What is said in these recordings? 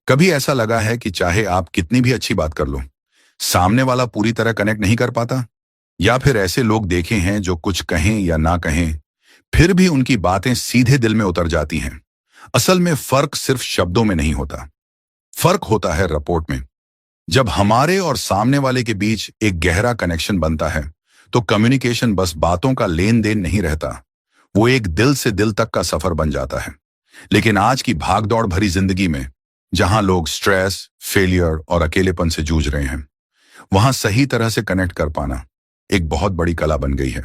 कभी ऐसा लगा है कि चाहे आप कितनी भी अच्छी बात कर लो, सामने वाला पूरी तरह कनेक्ट नहीं कर पाता? या फिर ऐसे लोग देखे हैं जो कुछ कहें या ना कहें, फिर भी उनकी बातें सीधे दिल में उतर जाती हैं? असल में फर्क सिर्फ शब्दों में नहीं होता, फर्क होता है रिपोर्ट में। जब हमारे और सामने वाले के बीच एक गहरा कनेक्शन बनता है, तो कम्युनिकेशन बस बातों का लेन देन नहीं रहता, वो एक दिल से दिल तक का सफर बन जाता है। लेकिन आज की भागदौड़ भरी जिंदगी में, जहां लोग स्ट्रेस, फेलियर और अकेलेपन से जूझ रहे हैं, वहां सही तरह से कनेक्ट कर पाना एक बहुत बड़ी कला बन गई है।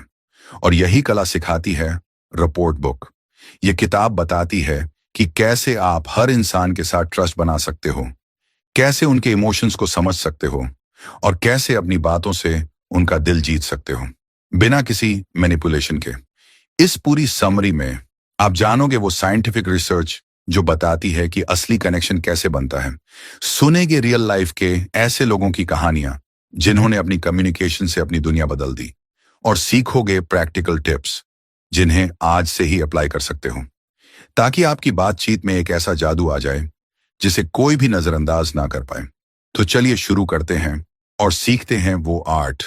और यही कला सिखाती है रिपोर्ट बुक। ये किताब बताती है कि कैसे आप हर इंसान के साथ ट्रस्ट बना सकते हो, कैसे उनके इमोशंस को समझ सकते हो, और कैसे अपनी बातों से उनका दिल जीत सकते हो, बिना किसी मैनिपुलेशन के। इस पूरी समरी में आप जानोगे वो साइंटिफिक रिसर्च जो बताती है कि असली कनेक्शन कैसे बनता है। सुनेंगे रियल लाइफ के ऐसे लोगों की कहानियां जिन्होंने अपनी कम्युनिकेशन से अपनी दुनिया बदल दी, और सीखोगे प्रैक्टिकल टिप्स जिन्हें आज से ही अप्लाई कर सकते हो, ताकि आपकी बातचीत में एक ऐसा जादू आ जाए जिसे कोई भी नजरअंदाज ना कर पाए। तो चलिए शुरू करते हैं और सीखते हैं वो आर्ट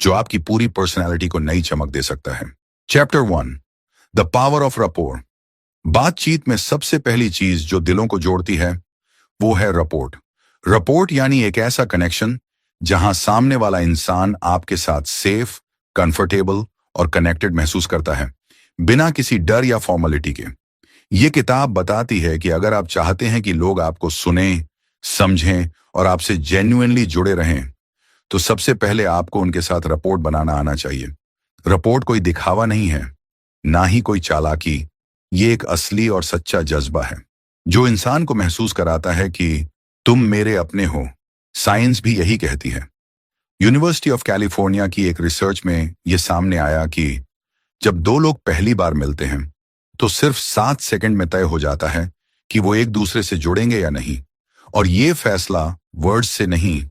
जो आपकी पूरी पर्सनैलिटी को नई चमक दे सकता है। Chapter 1, the power of rapport. बातचीत में सबसे पहली चीज जो दिलों को जोड़ती है वो है रपोर्ट। रपोर्ट यानी एक ऐसा कनेक्शन जहां सामने वाला इंसान आपके साथ सेफ, कंफर्टेबल और कनेक्टेड महसूस करता है, बिना किसी डर या फॉर्मेलिटी के। ये किताब बताती है कि अगर आप चाहते हैं कि लोग आपको सुनें, समझें और आपसे जेन्युइनली जुड़े रहें, तो सबसे पहले आपको उनके साथ रपोर्ट बनाना आना चाहिए। रपोर्ट कोई दिखावा नहीं है, ना ही कोई चालाकी। ये एक असली और सच्चा जज्बा है जो इंसान को महसूस कराता है कि तुम मेरे अपने हो। साइंस भी यही कहती है। यूनिवर्सिटी ऑफ कैलिफोर्निया की एक रिसर्च में यह सामने आया कि जब दो लोग पहली बार मिलते हैं, तो सिर्फ 7 सेकंड में तय हो जाता है कि वो एक दूसरे से जुड़ेंगे या नहीं। और ये फैसला वर्ड्स से नहीं,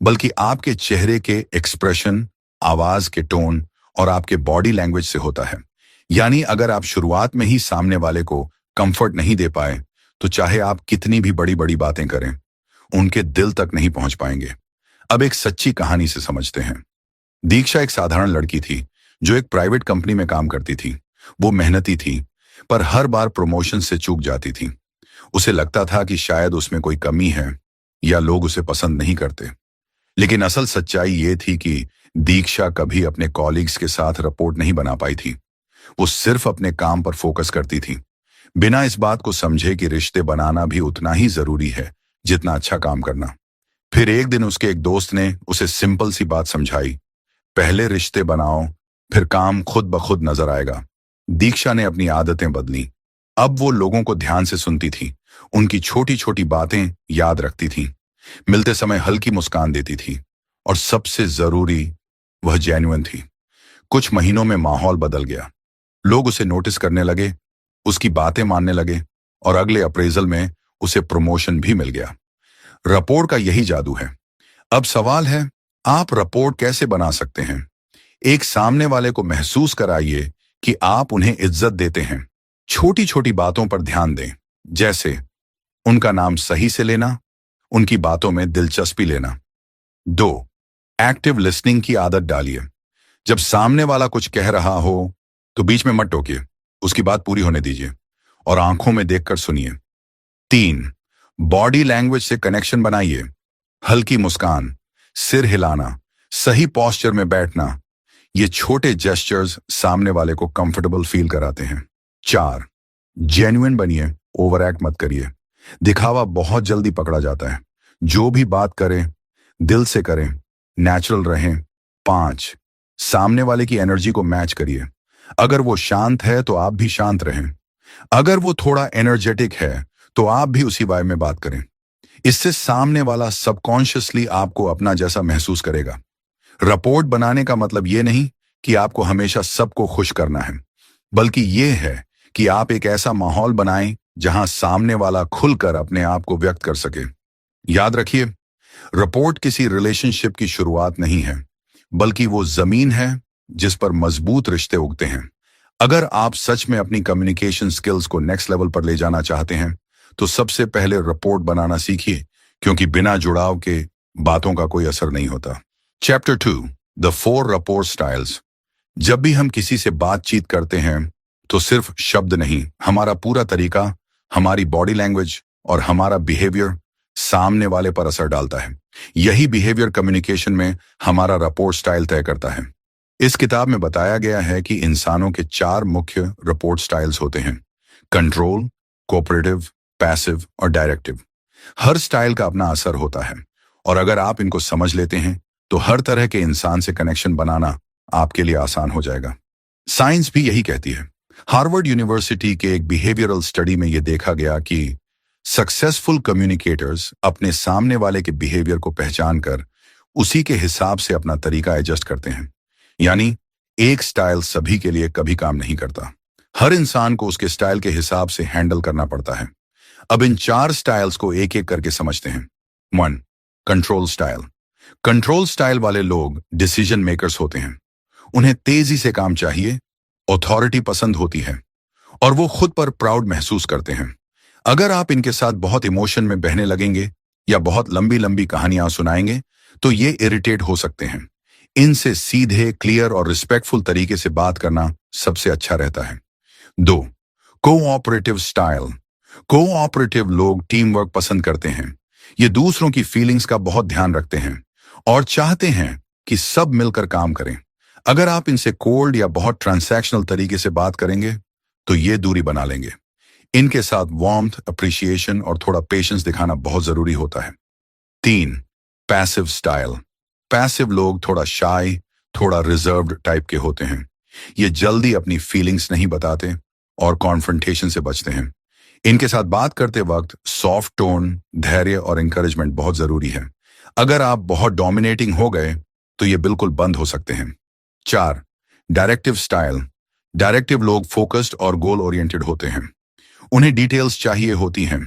बल्कि आपके चेहरे के एक्सप्रेशन, आवाज के टोन और आपके बॉडी लैंग्वेज से होता है। यानी अगर आप शुरुआत में ही सामने वाले को कंफर्ट नहीं दे पाए, तो चाहे आप कितनी भी बड़ी बड़ी बातें करें, उनके दिल तक नहीं पहुंच पाएंगे। अब एक सच्ची कहानी से समझते हैं। दीक्षा एक साधारण लड़की थी जो एक प्राइवेट कंपनी में काम करती थी। वो मेहनती थी, पर हर बार प्रमोशन से चूक जाती थी। उसे लगता था कि शायद उसमें कोई कमी है या लोग उसे पसंद नहीं करते। लेकिन असल सच्चाई ये थी कि दीक्षा कभी अपने कॉलीग्स के साथ रिपोर्ट नहीं बना पाई थी। वो सिर्फ अपने काम पर फोकस करती थी, बिना इस बात को समझे कि रिश्ते बनाना भी उतना ही जरूरी है जितना अच्छा काम करना। फिर एक दिन उसके एक दोस्त ने उसे सिंपल सी बात समझाई, पहले रिश्ते बनाओ, फिर काम खुद ब खुद नजर आएगा। दीक्षा ने अपनी आदतें बदली। अब वो लोगों को ध्यान से सुनती थी, उनकी छोटी छोटी बातें याद रखती थी, मिलते समय हल्की मुस्कान देती थी, और सबसे जरूरी, वह जेन्युइन थी। कुछ महीनों में माहौल बदल गया। लोग उसे नोटिस करने लगे, उसकी बातें मानने लगे, और अगले अप्रेजल में उसे प्रमोशन भी मिल गया। रपोर्ट का यही जादू है। अब सवाल है, आप रपोर्ट कैसे बना सकते हैं? एक सामने वाले को महसूस कराइए कि आप उन्हें इज्जत देते हैं। छोटी छोटी बातों पर ध्यान दें, जैसे उनका नाम सही से लेना, उनकी बातों में दिलचस्पी लेना। 2, एक्टिव लिसनिंग की आदत डालिए। जब सामने वाला कुछ कह रहा हो तो बीच में मत टोकिए, उसकी बात पूरी होने दीजिए और आंखों में देखकर सुनिए। 3, बॉडी लैंग्वेज से कनेक्शन बनाइए। हल्की मुस्कान, सिर हिलाना, सही पोस्चर में बैठना, ये छोटे जेस्चर्स सामने वाले को कंफर्टेबल फील कराते हैं। 4, जेन्युइन बनिए, ओवर एक्ट मत करिए। दिखावा बहुत जल्दी पकड़ा जाता है। जो भी बात करें, दिल से करें, नेचुरल रहें। 5, सामने वाले की एनर्जी को मैच करिए। अगर वो शांत है तो आप भी शांत रहें। अगर वो थोड़ा एनर्जेटिक है तो आप भी उसी वाइब में बात करें। इससे सामने वाला सबकॉन्शियसली आपको अपना जैसा महसूस करेगा। रिपोर्ट बनाने का मतलब ये नहीं कि आपको हमेशा सबको खुश करना है, बल्कि ये है कि आप एक ऐसा माहौल बनाएं जहां सामने वाला खुलकर अपने आप को व्यक्त कर सके। याद रखिए, रिपोर्ट किसी रिलेशनशिप की शुरुआत नहीं है, बल्कि वो जमीन है जिस पर मजबूत रिश्ते उगते हैं। अगर आप सच में अपनी कम्युनिकेशन स्किल्स को नेक्स्ट लेवल पर ले जाना चाहते हैं, तो सबसे पहले रिपोर्ट बनाना सीखिए, क्योंकि बिना जुड़ाव के बातों का कोई असर नहीं होता। Chapter 2, the 4 report styles. जब भी हम किसी से बातचीत करते हैं तो सिर्फ शब्द नहीं, हमारा पूरा तरीका, हमारी बॉडी लैंग्वेज और हमारा बिहेवियर सामने वाले पर असर डालता है। यही बिहेवियर कम्युनिकेशन में हमारा रिपोर्ट स्टाइल तय करता है। इस किताब में बताया गया है कि इंसानों के 4 मुख्य रिपोर्ट स्टाइल्स होते हैं: कंट्रोल, कोऑपरेटिव, पैसिव और डायरेक्टिव। हर स्टाइल का अपना असर होता है, और अगर आप इनको समझ लेते हैं तो हर तरह के इंसान से कनेक्शन बनाना आपके लिए आसान हो जाएगा। साइंस भी यही कहती है। हार्वर्ड यूनिवर्सिटी के एक बिहेवियरल स्टडी में यह देखा गया कि सक्सेसफुल कम्युनिकेटर्स अपने सामने वाले के बिहेवियर को पहचान कर उसी के हिसाब से अपना तरीका एडजस्ट करते हैं। यानी एक स्टाइल सभी के लिए कभी काम नहीं करता। हर इंसान को उसके स्टाइल के हिसाब से हैंडल करना पड़ता है। अब इन 4 स्टाइल्स को एक एक करके समझते हैं। 1. Control style. कंट्रोल स्टाइल वाले लोग डिसीजन मेकर्स होते हैं। उन्हें तेजी से काम चाहिए, अथॉरिटी पसंद होती है और वो खुद पर प्राउड महसूस करते हैं। अगर आप इनके साथ बहुत इमोशन में बहने लगेंगे या बहुत लंबी लंबी कहानियां सुनाएंगे तो ये इरिटेट हो सकते हैं। इनसे सीधे, क्लियर और रिस्पेक्टफुल तरीके से बात करना सबसे अच्छा रहता है। 2. Cooperative style. कोऑपरेटिव लोग टीम वर्क पसंद करते हैं। ये दूसरों की फीलिंग्स का बहुत ध्यान रखते हैं और चाहते हैं कि सब मिलकर काम करें। अगर आप इनसे कोल्ड या बहुत ट्रांसैक्शनल तरीके से बात करेंगे तो ये दूरी बना लेंगे। इनके साथ वार्मथ, अप्रिशिएशन और थोड़ा पेशेंस दिखाना बहुत जरूरी होता है। 3. Passive style. पैसिव लोग थोड़ा शाय, थोड़ा रिजर्व्ड टाइप के होते हैं। ये जल्दी अपनी फीलिंग्स नहीं बताते और कॉन्फ्रंटेशन से बचते हैं। इनके साथ बात करते वक्त सॉफ्ट टोन, धैर्य और एनकरेजमेंट बहुत जरूरी है। अगर आप बहुत डोमिनेटिंग हो गए तो ये बिल्कुल बंद हो सकते हैं। 4. Directive style. डायरेक्टिव लोग फोकस्ड और गोल ओरिएंटेड होते हैं। उन्हें डिटेल्स चाहिए होती हैं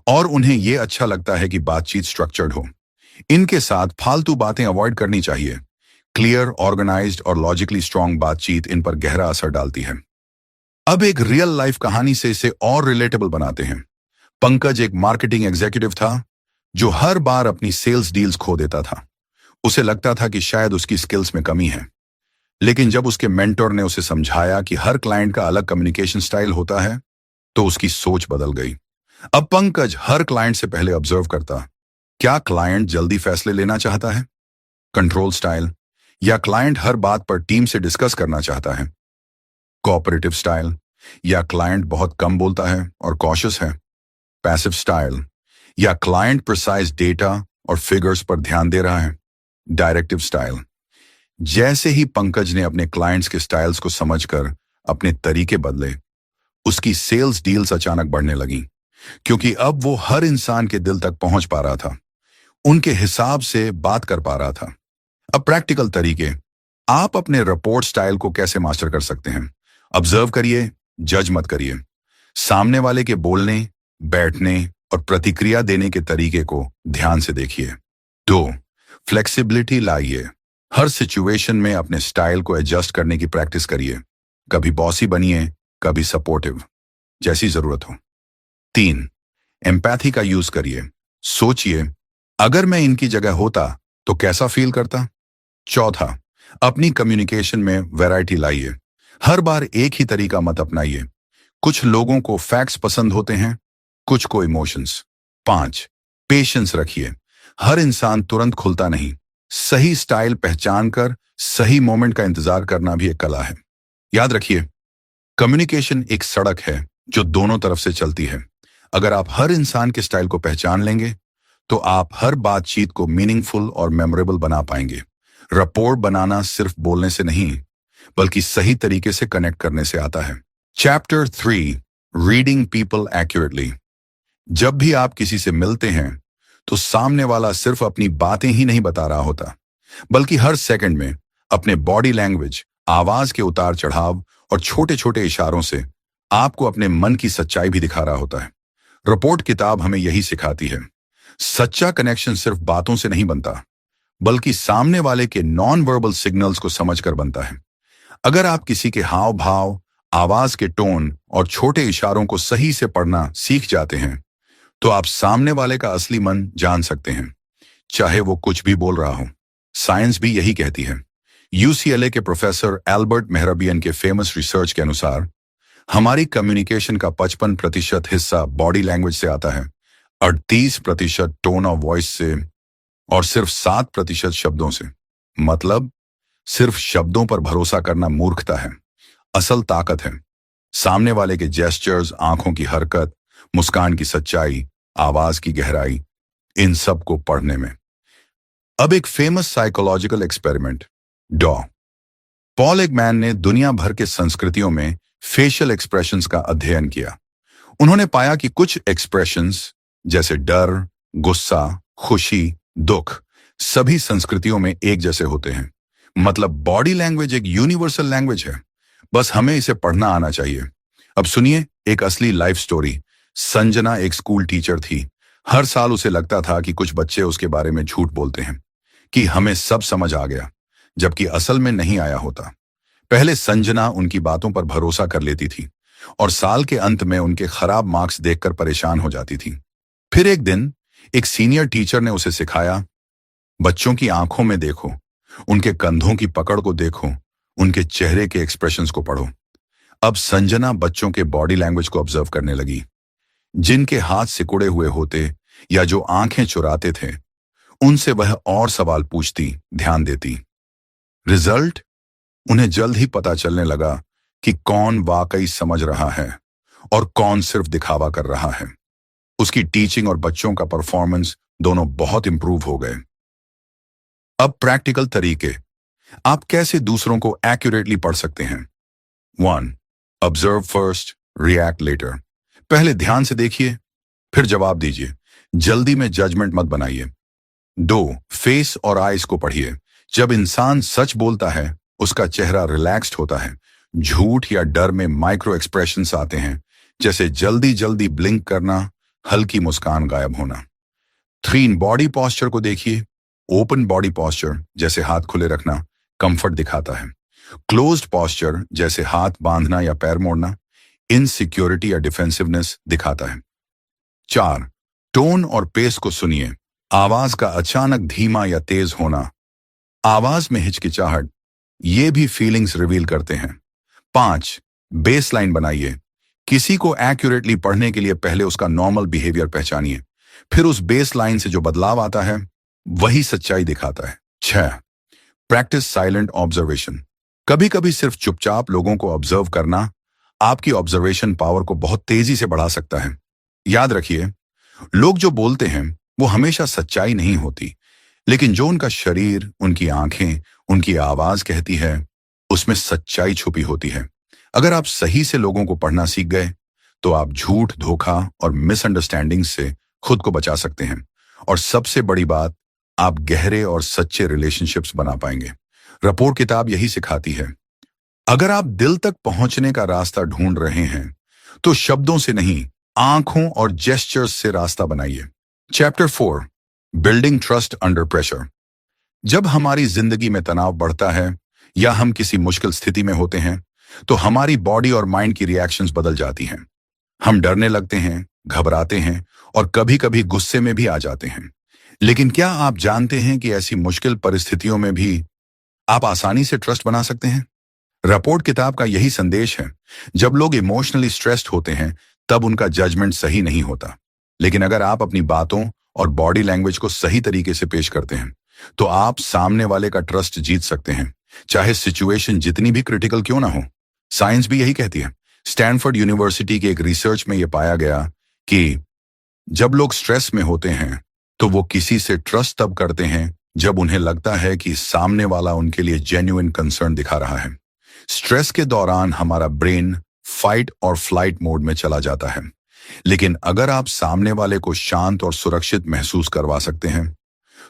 और उन्हें यह अच्छा लगता है कि बातचीत स्ट्रक्चर्ड हो। इनके साथ फालतू बातें अवॉइड करनी चाहिए। क्लियर, ऑर्गेनाइज्ड और लॉजिकली स्ट्रांग बातचीत इन पर गहरा असर डालती है। अब एक रियल लाइफ कहानी से इसे और रिलेटेबल बनाते हैं। पंकज एक मार्केटिंग एग्जीक्यूटिव था जो हर बार अपनी सेल्स डील्स खो देता था। उसे लगता था कि शायद उसकी स्किल्स में कमी है, लेकिन जब उसके मेंटर ने उसे समझाया कि हर क्लाइंट का अलग कम्युनिकेशन स्टाइल होता है तो उसकी सोच बदल गई। अब पंकज हर क्लाइंट से पहले ऑब्जर्व करता, क्या क्लाइंट जल्दी फैसले लेना चाहता है, कंट्रोल स्टाइल, या क्लाइंट हर बात पर टीम से डिस्कस करना चाहता है, कोऑपरेटिव स्टाइल, या क्लाइंट बहुत कम बोलता है और कॉशियस है, पैसिव स्टाइल, या क्लाइंट प्रिसाइज डेटा और फिगर्स पर ध्यान दे रहा है, डायरेक्टिव स्टाइल। जैसे ही पंकज ने अपने क्लाइंट्स के स्टाइल्स को समझकर अपने तरीके बदले, उसकी सेल्स डील्स अचानक बढ़ने लगी, क्योंकि अब वो हर इंसान के दिल तक पहुंच पा रहा था, उनके हिसाब से बात कर पा रहा था। अब प्रैक्टिकल तरीके, आप अपने रिपोर्ट स्टाइल को कैसे मास्टर कर सकते हैं? ऑब्जर्व करिए, जज मत करिए। सामने वाले के बोलने, बैठने और प्रतिक्रिया देने के तरीके को ध्यान से देखिए। 2. फ्लेक्सिबिलिटी लाइए। हर सिचुएशन में अपने स्टाइल को एडजस्ट करने की प्रैक्टिस करिए। कभी बॉसी बनिए, कभी सपोर्टिव, जैसी जरूरत हो। 3. एम्पैथी का यूज करिए। सोचिए, अगर मैं इनकी जगह होता तो कैसा फील करता। 4. अपनी कम्युनिकेशन में वैरायटी लाइए। हर बार एक ही तरीका मत अपनाइए। कुछ लोगों को फैक्ट्स पसंद होते हैं, कुछ को इमोशंस। 5. पेशेंस रखिए। हर इंसान तुरंत खुलता नहीं। सही स्टाइल पहचान कर सही मोमेंट का इंतजार करना भी एक कला है। याद रखिए, कम्युनिकेशन एक सड़क है जो दोनों तरफ से चलती है। अगर आप हर इंसान के स्टाइल को पहचान लेंगे तो आप हर बातचीत को मीनिंगफुल और मेमोरेबल बना पाएंगे। रिपोर्ट बनाना सिर्फ बोलने से नहीं, बल्कि सही तरीके से कनेक्ट करने से आता है। Chapter 3, reading people accurately. जब भी आप किसी से मिलते हैं तो सामने वाला सिर्फ अपनी बातें ही नहीं बता रहा होता, बल्कि हर सेकंड में अपने बॉडी लैंग्वेज, आवाज के उतार चढ़ाव और छोटे छोटे इशारों से आपको अपने मन की सच्चाई भी दिखा रहा होता है। रिपोर्ट किताब हमें यही सिखाती है। सच्चा कनेक्शन सिर्फ बातों से नहीं बनता, बल्कि सामने वाले के नॉन वर्बल सिग्नल्स को समझकर बनता है। अगर आप किसी के हाव भाव, आवाज के टोन और छोटे इशारों को सही से पढ़ना सीख जाते हैं, तो आप सामने वाले का असली मन जान सकते हैं, चाहे वो कुछ भी बोल रहा हो। साइंस भी यही कहती है। यूसीएलए के प्रोफेसर एल्बर्ट मेहराबियन के फेमस रिसर्च के अनुसार हमारी कम्युनिकेशन का 55% हिस्सा बॉडी लैंग्वेज से आता है, 38% टोन ऑफ वॉइस से और सिर्फ 7% शब्दों से। मतलब सिर्फ शब्दों पर भरोसा करना मूर्खता है। असल ताकत है सामने वाले के जेस्चर्स, आंखों की हरकत, मुस्कान की सच्चाई, आवाज की गहराई, इन सब को पढ़ने में। अब एक फेमस साइकोलॉजिकल एक्सपेरिमेंट, डॉ पॉल एकमैन ने दुनिया भर के संस्कृतियों में फेशियल एक्सप्रेशंस का अध्ययन किया। उन्होंने पाया कि कुछ एक्सप्रेशंस जैसे डर, गुस्सा, खुशी, दुख सभी संस्कृतियों में एक जैसे होते हैं। मतलब बॉडी लैंग्वेज एक यूनिवर्सल लैंग्वेज है, बस हमें इसे पढ़ना आना चाहिए। अब सुनिए एक असली लाइफ स्टोरी। संजना एक स्कूल टीचर थी। हर साल उसे लगता था कि कुछ बच्चे उसके बारे में झूठ बोलते हैं कि हमें सब समझ आ गया, जबकि असल में नहीं आया होता। पहले संजना उनकी बातों पर भरोसा कर लेती थी और साल के अंत में उनके खराब मार्क्स देखकर परेशान हो जाती थी। फिर एक दिन एक सीनियर टीचर ने उसे सिखाया, बच्चों की आंखों में देखो, उनके कंधों की पकड़ को देखो, उनके चेहरे के एक्सप्रेशंस को पढ़ो। अब संजना बच्चों के बॉडी लैंग्वेज को ऑब्जर्व करने लगी। जिनके हाथ सिकुड़े हुए होते या जो आंखें चुराते थे, उनसे वह और सवाल पूछती, ध्यान देती। रिजल्ट, उन्हें जल्द ही पता चलने लगा कि कौन वाकई समझ रहा है और कौन सिर्फ दिखावा कर रहा है। उसकी टीचिंग और बच्चों का परफॉर्मेंस दोनों बहुत इंप्रूव हो गए। अब प्रैक्टिकल तरीके, आप कैसे दूसरों को एक्यूरेटली पढ़ सकते हैं। 1. Observe first, react later. पहले ध्यान से देखिए, फिर जवाब दीजिए। जल्दी में जजमेंट मत बनाइए। 2. फेस और आईज को पढ़िए। जब इंसान सच बोलता है, उसका चेहरा रिलैक्स्ड होता है। झूठ या डर में माइक्रो एक्सप्रेशंस आते हैं, जैसे जल्दी जल्दी ब्लिंक करना, हल्की मुस्कान गायब होना। 3. बॉडी पॉस्चर को देखिए। ओपन बॉडी पॉस्चर जैसे हाथ खुले रखना कंफर्ट दिखाता है। क्लोज्ड पॉस्चर जैसे हाथ बांधना या पैर मोड़ना इनसिक्योरिटी या डिफेंसिवनेस दिखाता है। 4. टोन और पेस को सुनिए। आवाज का अचानक धीमा या तेज होना, आवाज में हिचकिचाहट, ये भी फीलिंग्स रिवील करते हैं। 5. बेसलाइन बनाइए। किसी को एक्यूरेटली पढ़ने के लिए पहले उसका नॉर्मल बिहेवियर पहचानिए, फिर उस बेसलाइन से जो बदलाव आता है वही सच्चाई दिखाता है। 6. Practice silent observation. कभी कभी सिर्फ चुपचाप लोगों को ऑब्जर्व करना आपकी ऑब्जर्वेशन पावर को बहुत तेजी से बढ़ा सकता है। याद रखिए, लोग जो बोलते हैं वो हमेशा सच्चाई नहीं होती, लेकिन जो उनका शरीर, उनकी आंखें, उनकी आवाज कहती है, उसमें सच्चाई छुपी होती है। अगर आप सही से लोगों को पढ़ना सीख गए, तो आप झूठ, धोखा और मिसअंडरस्टैंडिंग से खुद को बचा सकते हैं। और सबसे बड़ी बात, आप गहरे और सच्चे रिलेशनशिप्स बना पाएंगे। रिपोर्ट किताब यही सिखाती है। अगर आप दिल तक पहुंचने का रास्ता ढूंढ रहे हैं, तो शब्दों से नहीं, आंखों और जेस्चर्स से रास्ता बनाइए। Chapter 4, building trust under pressure. जब हमारी जिंदगी में तनाव बढ़ता है या हम किसी मुश्किल स्थिति में होते हैं, तो हमारी बॉडी और माइंड की रिएक्शंस बदल जाती हैं। हम डरने लगते हैं, घबराते हैं और कभी कभी गुस्से में भी आ जाते हैं। लेकिन क्या आप जानते हैं कि ऐसी मुश्किल परिस्थितियों में भी आप आसानी से ट्रस्ट बना सकते हैं? रिपोर्ट किताब का यही संदेश है। जब लोग इमोशनली स्ट्रेस्ड होते हैं, तब उनका जजमेंट सही नहीं होता। लेकिन अगर आप अपनी बातों और बॉडी लैंग्वेज को सही तरीके से पेश करते हैं, तो आप सामने वाले का ट्रस्ट जीत सकते हैं, चाहे सिचुएशन जितनी भी क्रिटिकल क्यों ना हो। साइंस भी यही कहती है। स्टैनफोर्ड यूनिवर्सिटी के एक रिसर्च में यह पाया गया कि जब लोग स्ट्रेस में होते हैं, तो वो किसी से ट्रस्ट तब करते हैं जब उन्हें लगता है कि सामने वाला उनके लिए जेन्युइन कंसर्न दिखा रहा है। स्ट्रेस के दौरान हमारा ब्रेन फाइट और फ्लाइट मोड में चला जाता है, लेकिन अगर आप सामने वाले को शांत और सुरक्षित महसूस करवा सकते हैं,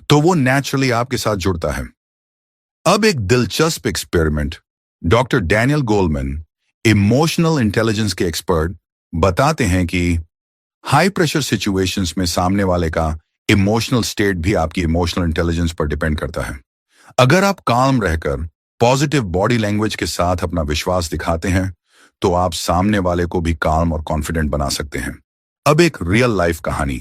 तो वो नेचुरली आपके साथ जुड़ता है। अब एक दिलचस्प experiment, doctor Daniel Goleman, emotional intelligence के एक्सपर्ट, बताते हैं कि हाई प्रेशर सिचुएशंस में सामने वाले का इमोशनल स्टेट भी आपकी इमोशनल इंटेलिजेंस पर डिपेंड करता है। अगर आप काम रहकर पॉजिटिव बॉडी लैंग्वेज के साथ अपना विश्वास दिखाते हैं, तो आप सामने वाले को भी काम और कॉन्फिडेंट बना सकते हैं। अब एक रियल लाइफ कहानी।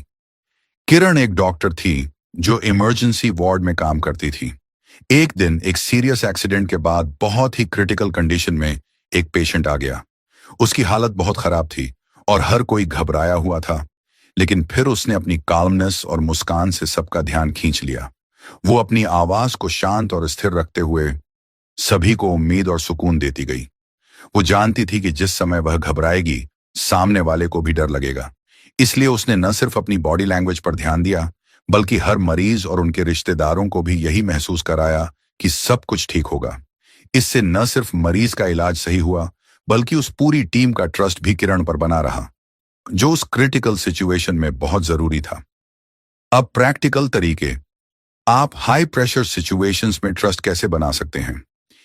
किरण एक डॉक्टर थी जो इमरजेंसी वार्ड में काम करती थी। एक दिन एक सीरियस एक्सीडेंट के बाद बहुत ही क्रिटिकल कंडीशन में एक पेशेंट आ गया। उसकी हालत बहुत खराब थी और हर कोई घबराया हुआ था। लेकिन फिर उसने अपनी काल्मनेस और मुस्कान से सबका ध्यान खींच लिया। वो अपनी आवाज को शांत और स्थिर रखते हुए सभी को उम्मीद और सुकून देती गई। वो जानती थी कि जिस समय वह घबराएगी, सामने वाले को भी डर लगेगा। इसलिए उसने न सिर्फ अपनी बॉडी लैंग्वेज पर ध्यान दिया, बल्कि हर मरीज और उनके रिश्तेदारों को भी यही महसूस कराया कि सब कुछ ठीक होगा। इससे न सिर्फ मरीज का इलाज सही हुआ, बल्कि उस पूरी टीम का ट्रस्ट भी किरण पर बना रहा, जो उस क्रिटिकल सिचुएशन में बहुत जरूरी था। अब प्रैक्टिकल तरीके। आप हाई प्रेशर सिचुएशंस में ट्रस्ट कैसे बना सकते हैं?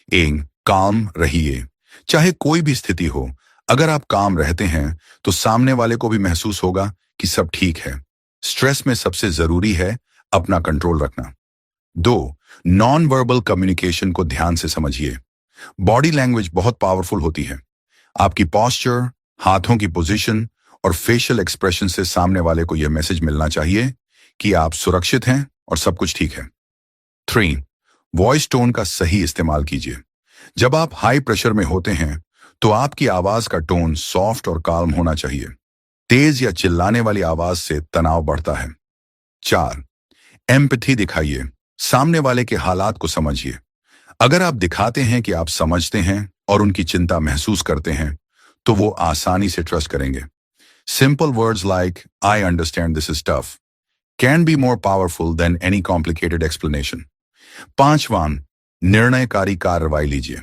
एक, काम रहिए। चाहे कोई भी स्थिति हो, अगर आप काम रहते हैं तो सामने वाले को भी महसूस होगा कि सब ठीक है। स्ट्रेस में सबसे जरूरी है अपना कंट्रोल रखना। दो, नॉन वर्बल कम्युनिकेशन को ध्यान से समझिए। बॉडी लैंग्वेज बहुत पावरफुल होती है। आपकी पॉस्चर, हाथों की पोजीशन और फेशियल एक्सप्रेशन से सामने वाले को यह मैसेज मिलना चाहिए कि आप सुरक्षित हैं और सब कुछ ठीक है। 3, वॉइस टोन का सही इस्तेमाल कीजिए। जब आप हाई प्रेशर में होते हैं तो आपकी आवाज का टोन सॉफ्ट और काल्म होना चाहिए। तेज या चिल्लाने वाली आवाज से तनाव बढ़ता है। 4, एम्पैथी दिखाइए। सामने वाले के हालात को समझिए। अगर आप दिखाते हैं कि आप समझते हैं और उनकी चिंता महसूस करते हैं, तो वो आसानी से ट्रस्ट करेंगे। Simple words like I understand this is tough can be more powerful than any complicated explanation. 5वां, निर्णयकारी कार्रवाई लीजिए।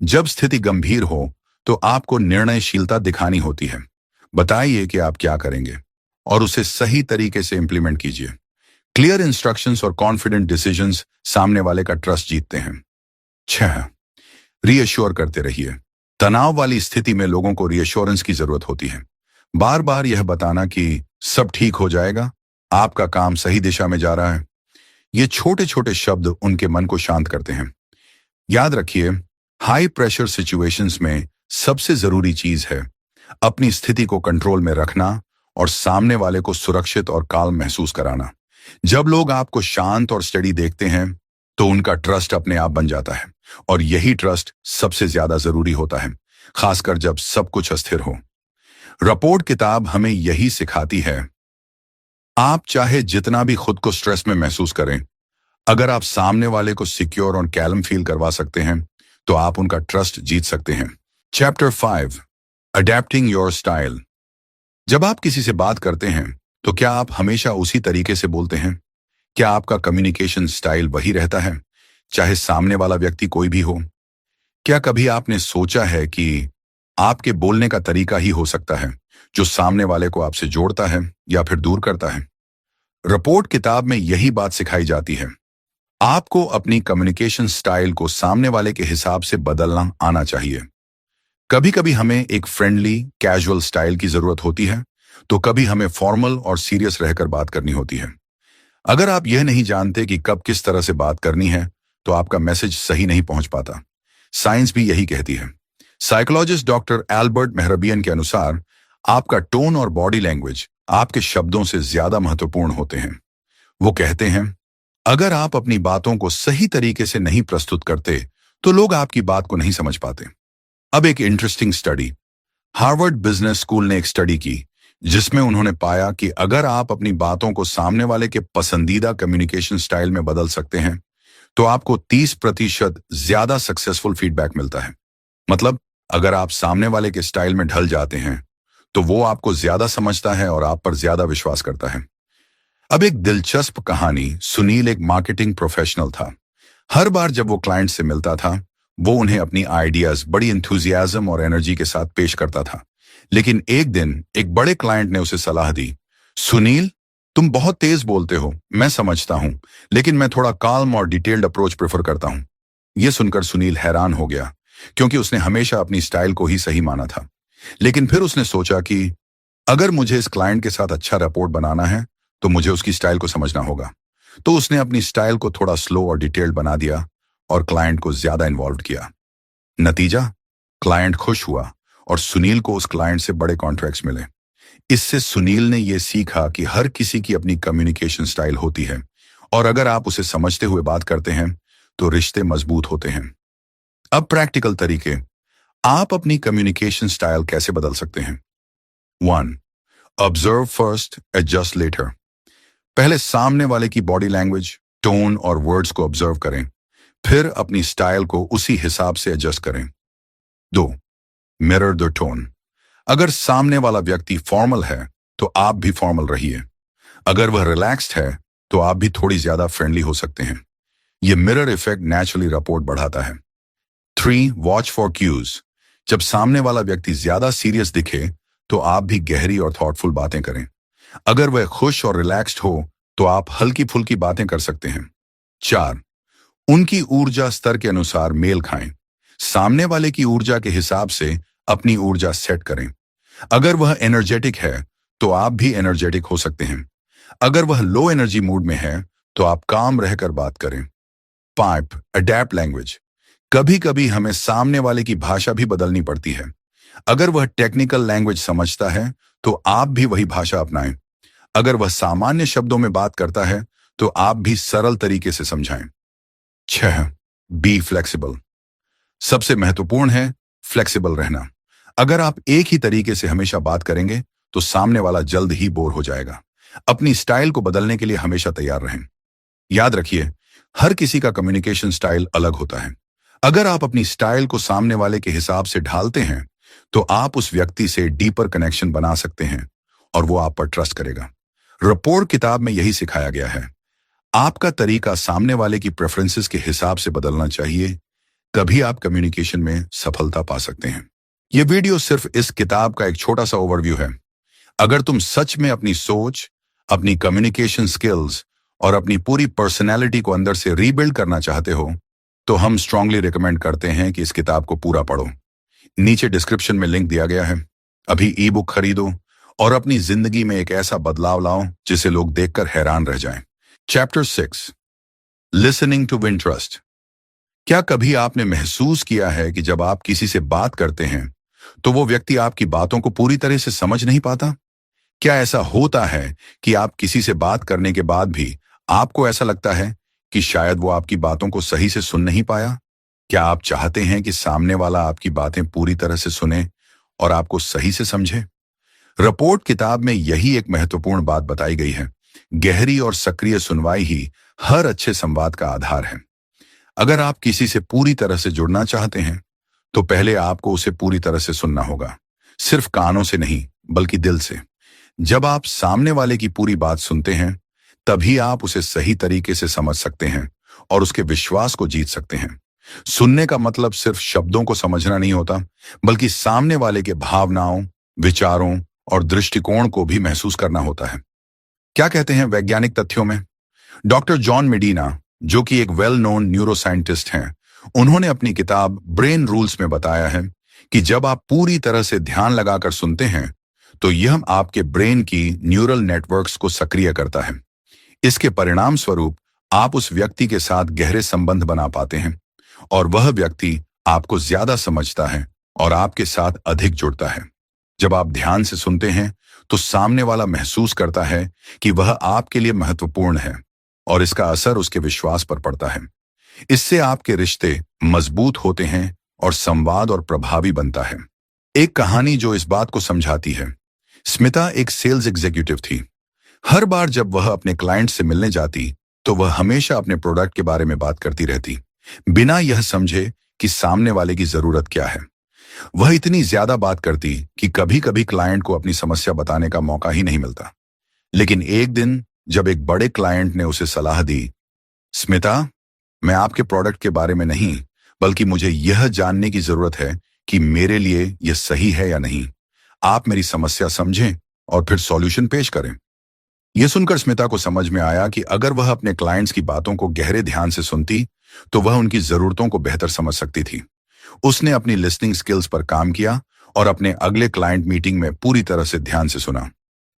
जब स्थिति गंभीर हो तो आपको निर्णयशीलता दिखानी होती है। बताइए कि आप क्या करेंगे और उसे सही तरीके से इंप्लीमेंट कीजिए। क्लियर इंस्ट्रक्शंस और कॉन्फिडेंट डिसीजंस सामने वाले का ट्रस्ट जीतते हैं। 6, रीअश्योर करते रहिए। तनाव वाली स्थिति में लोगों को रीअश्योरेंस की जरूरत होती है। बार बार यह बताना कि सब ठीक हो जाएगा, आपका काम सही दिशा में जा रहा है। ये छोटे छोटे शब्द उनके मन को शांत करते हैं। याद रखिए, हाई प्रेशर सिचुएशंस में सबसे जरूरी चीज है अपनी स्थिति को कंट्रोल में रखना और सामने वाले को सुरक्षित और काल्म महसूस कराना। जब लोग आपको शांत और स्टेडी देखते हैं तो उनका ट्रस्ट अपने आप बन जाता है, और यही ट्रस्ट सबसे ज्यादा जरूरी होता है, खासकर जब सब कुछ अस्थिर हो। रिपोर्ट किताब हमें यही सिखाती है। आप चाहे जितना भी खुद को स्ट्रेस में महसूस करें, अगर आप सामने वाले को सिक्योर और कैल्म फील करवा सकते हैं तो आप उनका ट्रस्ट जीत सकते हैं। Chapter 5, adapting your style. जब आप किसी से बात करते हैं तो क्या आप हमेशा उसी तरीके से बोलते हैं? क्या आपका कम्युनिकेशन स्टाइल वही रहता है, चाहे सामने वाला व्यक्ति कोई भी हो? क्या कभी आपने सोचा है कि आपके बोलने का तरीका ही हो सकता है जो सामने वाले को आपसे जोड़ता है या फिर दूर करता है? रिपोर्ट किताब में यही बात सिखाई जाती है। आपको अपनी कम्युनिकेशन स्टाइल को सामने वाले के हिसाब से बदलना आना चाहिए। कभी कभी हमें एक फ्रेंडली, कैजुअल स्टाइल की जरूरत होती है, तो कभी हमें फॉर्मल और सीरियस रहकर बात करनी होती है। अगर आप यह नहीं जानते कि कब किस तरह से बात करनी है, तो आपका मैसेज सही नहीं पहुंच पाता। साइंस भी यही कहती है। साइकोलॉजिस्ट डॉक्टर एल्बर्ट मेहरबियन के अनुसार आपका टोन और बॉडी लैंग्वेज आपके शब्दों से ज्यादा महत्वपूर्ण होते हैं। वो कहते हैं, अगर आप अपनी बातों को सही तरीके से नहीं प्रस्तुत करते तो लोग आपकी बात को नहीं समझ पाते। अब एक interesting study, Harvard business school ने एक स्टडी की जिसमें उन्होंने पाया कि अगर आप अपनी बातों को सामने वाले के पसंदीदा कम्युनिकेशन स्टाइल में बदल सकते हैं तो आपको 30% ज्यादा सक्सेसफुल फीडबैक मिलता है। मतलब, अगर आप सामने वाले के स्टाइल में ढल जाते हैं तो वो आपको ज्यादा समझता है और आप पर ज्यादा विश्वास करता है। अब एक दिलचस्प कहानी। सुनील एक मार्केटिंग प्रोफेशनल था। हर बार जब वो क्लाइंट से मिलता था, वो उन्हें अपनी आइडियाज बड़ी एंथुजियाज्म और एनर्जी के साथ पेश करता था। लेकिन एक दिन एक बड़े क्लाइंट ने उसे सलाह दी, सुनील, तुम बहुत तेज बोलते हो, मैं समझता हूं, लेकिन मैं थोड़ा काल्म और डिटेल्ड अप्रोच प्रेफर करता हूं। यह सुनकर सुनील हैरान हो गया, क्योंकि उसने हमेशा अपनी स्टाइल को ही सही माना था। लेकिन फिर उसने सोचा कि अगर मुझे इस क्लाइंट के साथ अच्छा रिपोर्ट बनाना है तो मुझे उसकी स्टाइल को समझना होगा। तो उसने अपनी स्टाइल को थोड़ा स्लो और डिटेल्ड बना दिया और क्लाइंट को ज्यादा इन्वॉल्व किया। नतीजा, क्लाइंट खुश हुआ और सुनील को उस क्लाइंट से बड़े कॉन्ट्रैक्ट्स मिले। इससे सुनील ने यह सीखा कि हर किसी की अपनी कम्युनिकेशन स्टाइल होती है और अगर आप उसे समझते हुए बात करते हैं तो रिश्ते मजबूत होते हैं। अब प्रैक्टिकल तरीके, आप अपनी कम्युनिकेशन स्टाइल कैसे बदल सकते हैं। 1. Observe first, adjust later. पहले सामने वाले की बॉडी लैंग्वेज, टोन और वर्ड्स को ऑब्जर्व करें, फिर अपनी स्टाइल को उसी हिसाब से एडजस्ट करें। 2. Mirror the tone. अगर सामने वाला व्यक्ति फॉर्मल है तो आप भी फॉर्मल रहिए। अगर वह रिलैक्स्ड है तो आप भी थोड़ी ज्यादा फ्रेंडली हो सकते हैं। यह मिरर इफेक्ट नेचुरली रपोर्ट बढ़ाता है। 3. Watch for cues. जब सामने वाला व्यक्ति ज्यादा सीरियस दिखे तो आप भी गहरी और थॉटफुल बातें करें। अगर वह खुश और रिलैक्स्ड हो तो आप हल्की फुल्की बातें कर सकते हैं। 4. उनकी ऊर्जा स्तर के अनुसार मेल खाएं। सामने वाले की ऊर्जा के हिसाब से अपनी ऊर्जा सेट करें। अगर वह एनर्जेटिक है तो आप भी एनर्जेटिक हो सकते हैं। अगर वह लो एनर्जी मूड में है तो आप काम रहकर बात करें। 5. Adapt language. कभी कभी हमें सामने वाले की भाषा भी बदलनी पड़ती है। अगर वह टेक्निकल लैंग्वेज समझता है तो आप भी वही भाषा अपनाएं। अगर वह सामान्य शब्दों में बात करता है तो आप भी सरल तरीके से समझाएं। 6. Be flexible. सबसे महत्वपूर्ण है फ्लेक्सिबल रहना। अगर आप एक ही तरीके से हमेशा बात करेंगे तो सामने वाला जल्द ही बोर हो जाएगा। अपनी स्टाइल को बदलने के लिए हमेशा तैयार रहें। याद रखिए, हर किसी का कम्युनिकेशन स्टाइल अलग होता है। अगर आप अपनी स्टाइल को सामने वाले के हिसाब से ढालते हैं तो आप उस व्यक्ति से डीपर कनेक्शन बना सकते हैं और वो आप पर ट्रस्ट करेगा। रपोर्ट किताब में यही सिखाया गया है। आपका तरीका सामने वाले की प्रेफरेंसेस के हिसाब से बदलना चाहिए, तभी आप कम्युनिकेशन में सफलता पा सकते हैं। यह वीडियो सिर्फ इस किताब का एक छोटा सा ओवरव्यू है। अगर तुम सच में अपनी सोच, अपनी कम्युनिकेशन स्किल्स और अपनी पूरी पर्सनैलिटी को अंदर से रीबिल्ड करना चाहते हो तो हम स्ट्रांगली रिकमेंड करते हैं कि इस किताब को पूरा पढ़ो। नीचे डिस्क्रिप्शन में लिंक दिया गया है। अभी ई बुक खरीदो और अपनी जिंदगी में एक ऐसा बदलाव लाओ जिसे लोग देखकर हैरान रह जाएं। Chapter 6, listening to win trust. क्या कभी आपने महसूस किया है कि जब आप किसी से बात करते हैं तो वो व्यक्ति आपकी बातों को पूरी तरह से समझ नहीं पाता? क्या ऐसा होता है कि आप किसी से बात करने के बाद भी आपको ऐसा लगता है कि शायद वो आपकी बातों को सही से सुन नहीं पाया? क्या आप चाहते हैं कि सामने वाला आपकी बातें पूरी तरह से सुने और आपको सही से समझे? रिपोर्ट किताब में यही एक महत्वपूर्ण बात बताई गई है। गहरी और सक्रिय सुनवाई ही हर अच्छे संवाद का आधार है। अगर आप किसी से पूरी तरह से जुड़ना चाहते हैं तो पहले आपको उसे पूरी तरह से सुनना होगा, सिर्फ कानों से नहीं बल्कि दिल से। जब आप सामने वाले की पूरी बात सुनते हैं तभी आप उसे सही तरीके से समझ सकते हैं और उसके विश्वास को जीत सकते हैं। सुनने का मतलब सिर्फ शब्दों को समझना नहीं होता, बल्कि सामने वाले के भावनाओं, विचारों और दृष्टिकोण को भी महसूस करना होता है। क्या कहते हैं वैज्ञानिक तथ्यों में? डॉक्टर जॉन मेडिना, जो कि एक वेल नोन न्यूरोसाइंटिस्ट हैं, उन्होंने अपनी किताब ब्रेन रूल्स में बताया है कि जब आप पूरी तरह से ध्यान लगाकर सुनते हैं तो यह आपके ब्रेन की न्यूरल नेटवर्क्स को सक्रिय करता है। इसके परिणाम स्वरूप आप उस व्यक्ति के साथ गहरे संबंध बना पाते हैं और वह व्यक्ति आपको ज्यादा समझता है और आपके साथ अधिक जुड़ता है। जब आप ध्यान से सुनते हैं तो सामने वाला महसूस करता है कि वह आपके लिए महत्वपूर्ण है और इसका असर उसके विश्वास पर पड़ता है। इससे आपके रिश्ते मजबूत होते हैं और संवाद और प्रभावी बनता है। एक कहानी जो इस बात को समझाती है। स्मिता एक सेल्स एग्जीक्यूटिव थी। हर बार जब वह अपने क्लाइंट से मिलने जाती तो वह हमेशा अपने प्रोडक्ट के बारे में बात करती रहती, बिना यह समझे कि सामने वाले की जरूरत क्या है। वह इतनी ज्यादा बात करती कि कभी कभी क्लाइंट को अपनी समस्या बताने का मौका ही नहीं मिलता। लेकिन एक दिन जब एक बड़े क्लाइंट ने उसे सलाह दी, स्मिता, मैं आपके प्रोडक्ट के बारे में नहीं बल्कि मुझे यह जानने की जरूरत है कि मेरे लिए यह सही है या नहीं। आप मेरी समस्या समझें और फिर सॉल्यूशन पेश करें। यह सुनकर स्मिता को समझ में आया कि अगर वह अपने क्लाइंट्स की बातों को गहरे ध्यान से सुनती तो वह उनकी जरूरतों को बेहतर समझ सकती थी। उसने अपनी लिसनिंग स्किल्स पर काम किया और अपने अगले क्लाइंट मीटिंग में पूरी तरह से ध्यान से सुना।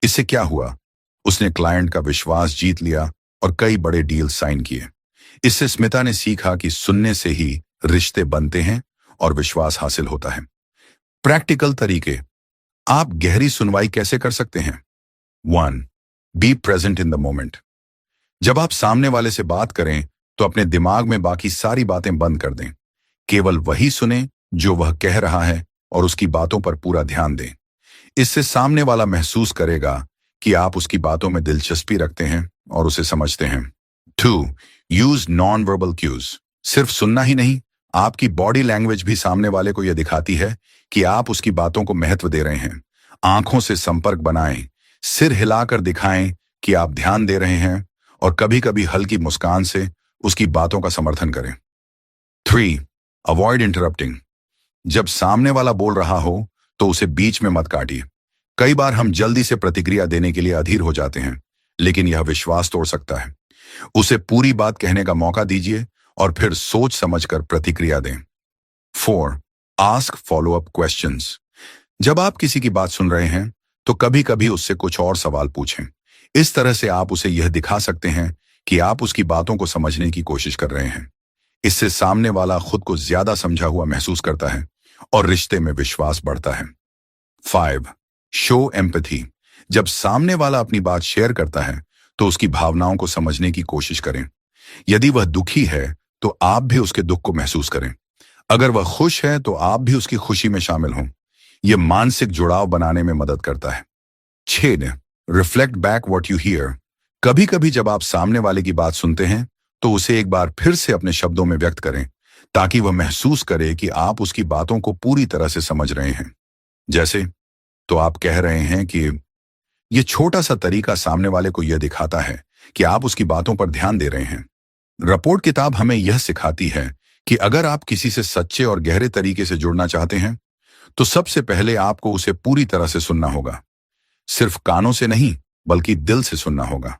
इससे क्या हुआ? उसने क्लाइंट का विश्वास जीत लिया और कई बड़े डील साइन किए। इससे स्मिता ने सीखा कि सुनने से ही रिश्ते बनते हैं और विश्वास हासिल होता है। प्रैक्टिकल तरीके। आप गहरी सुनवाई कैसे कर सकते हैं? 1. Be present in the moment. जब आप सामने वाले से बात करें तो अपने दिमाग में बाकी सारी बातें बंद कर दें। केवल वही सुने जो वह कह रहा है और उसकी बातों पर पूरा ध्यान दें। इससे सामने वाला महसूस करेगा कि आप उसकी बातों में दिलचस्पी रखते हैं और उसे समझते हैं। 2. Use non verbal cues. सिर्फ सुनना ही नहीं, आपकी बॉडी लैंग्वेज भी सामने वाले को यह दिखाती है कि आप उसकी बातों को महत्व दे रहे हैं। आंखों से संपर्क बनाएं, सिर हिलाकर दिखाएं कि आप ध्यान दे रहे हैं और कभी कभी हल्की मुस्कान से उसकी बातों का समर्थन करें। 3. Avoid interrupting. जब सामने वाला बोल रहा हो तो उसे बीच में मत काटिए। कई बार हम जल्दी से प्रतिक्रिया देने के लिए अधीर हो जाते हैं, लेकिन यह विश्वास तोड़ सकता है। उसे पूरी बात कहने का मौका दीजिए और फिर सोच समझकर प्रतिक्रिया दें। 4. Ask follow up questions. जब आप किसी की बात सुन रहे हैं तो कभी कभी उससे कुछ और सवाल पूछें। इस तरह से आप उसे यह दिखा सकते हैं कि आप उसकी बातों को समझने की कोशिश कर रहे हैं। इससे सामने वाला खुद को ज्यादा समझा हुआ महसूस करता है और रिश्ते में विश्वास बढ़ता है। 5. Show empathy. जब सामने वाला अपनी बात शेयर करता है तो उसकी भावनाओं को समझने की कोशिश करें। यदि वह दुखी है तो आप भी उसके दुख को महसूस करें। अगर वह खुश है तो आप भी उसकी खुशी में शामिल हों। यह मानसिक जुड़ाव बनाने में मदद करता है। 6. Reflect back what you here. कभी कभी जब आप सामने वाले की बात सुनते हैं तो उसे एक बार फिर से अपने शब्दों में व्यक्त करें ताकि वह महसूस करे कि आप उसकी बातों को पूरी तरह से समझ रहे हैं। जैसे, तो आप कह रहे हैं कि यह छोटा सा तरीका सामने वाले को यह दिखाता है कि आप उसकी बातों पर ध्यान दे रहे हैं। रिपोर्ट किताब हमें यह सिखाती है कि अगर आप किसी से सच्चे और गहरे तरीके से जुड़ना चाहते हैं तो सबसे पहले आपको उसे पूरी तरह से सुनना होगा। सिर्फ कानों से नहीं, बल्कि दिल से सुनना होगा।